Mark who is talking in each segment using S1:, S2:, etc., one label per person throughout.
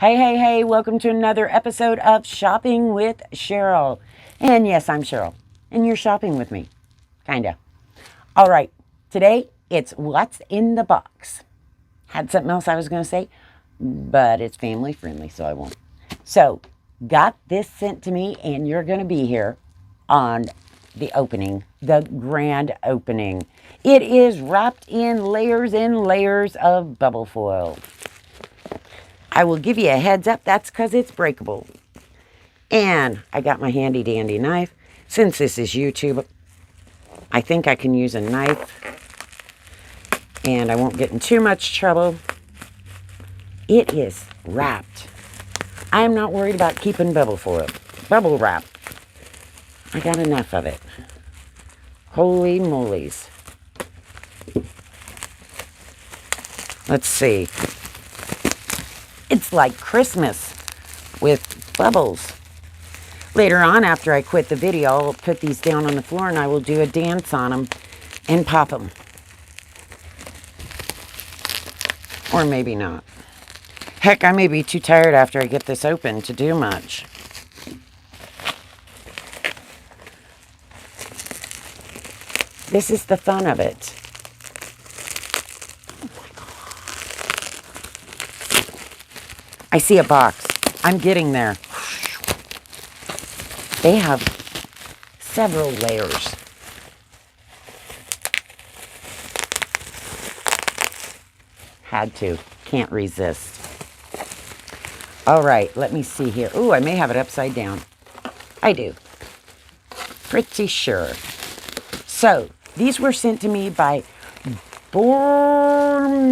S1: Hey, hey, hey, welcome to another episode of Shopping with Cheryl. And yes, I'm Cheryl, and you're shopping with me. Kinda. All right, today it's what's in the box. Had something else I was going to say, but it's family friendly, so I won't. So, got this sent to me, and you're going to be here on the opening, the grand opening. It is wrapped in layers and layers of bubble foil. I will give you a heads up, that's because it's breakable. And I got my handy dandy knife. Since this is YouTube, I think I can use a knife and I won't get in too much trouble. It is wrapped. I am not worried about keeping bubble wrap. I got enough of it. Holy moly's. Let's see. It's like Christmas with bubbles. Later on, after I quit the video, I'll put these down on the floor and I will do a dance on them and pop them. Or maybe not. Heck, I may be too tired after I get this open to do much. This is the fun of it. I see a box. I'm getting there. They have several layers. Had to. Can't resist. All right, let me see here. Ooh, I may have it upside down. I do. Pretty sure. So, these were sent to me by Bormioli,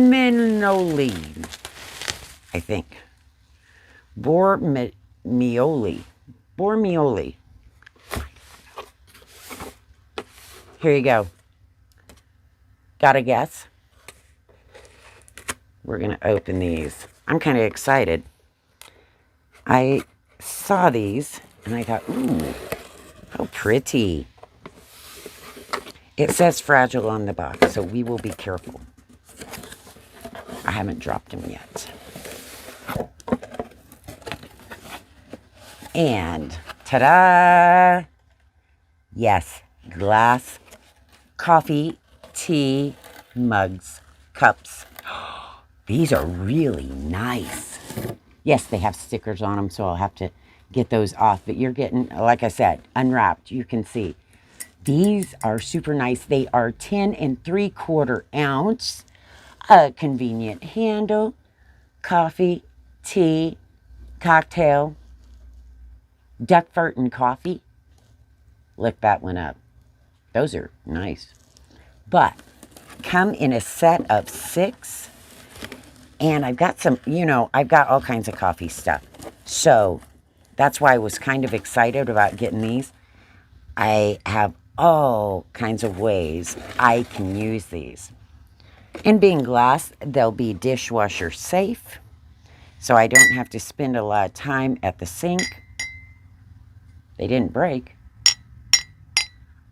S1: I think. Bormioli. Here you go. Got a guess? We're going to open these. I'm kind of excited. I saw these and I thought, ooh, how pretty. It says fragile on the box, so we will be careful. I haven't dropped them yet. And ta-da! Yes, glass, coffee, tea, mugs, cups. These are really nice. Yes, they have stickers on them, so I'll have to get those off. But you're getting, like I said, unwrapped. You can see. These are super nice. They are 10 3/4 ounce. A convenient handle, coffee, tea, cocktail, duck fart and coffee. Look that one up. Those are nice. But come in a set of 6. And I've got some, I've got all kinds of coffee stuff. So that's why I was kind of excited about getting these. I have all kinds of ways I can use these. And being glass, they'll be dishwasher safe. So I don't have to spend a lot of time at the sink. They didn't break.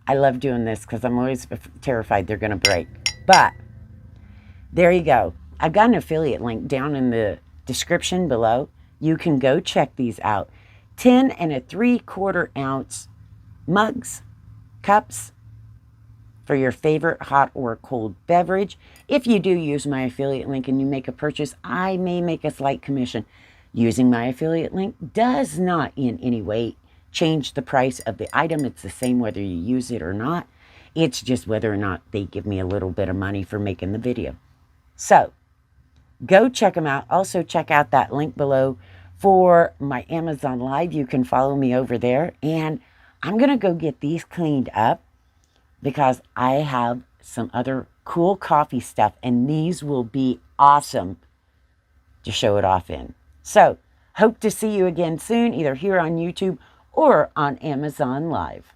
S1: I love doing this because I'm always terrified they're going to break. But there you go. I've got an affiliate link down in the description below. You can go check these out. 10 3/4 ounce mugs, cups for your favorite hot or cold beverage. If you do use my affiliate link and you make a purchase, I may make a slight commission. Using my affiliate link does not in any way change the price of the item. It's the same whether you use it or not. It's just whether or not they give me a little bit of money for making the video. So, go check them out. Also, check out that link below for my Amazon Live. You can follow me over there. And I'm going to go get these cleaned up because I have some other cool coffee stuff. And these will be awesome to show it off in. So, hope to see you again soon, either here on YouTube or on Amazon Live.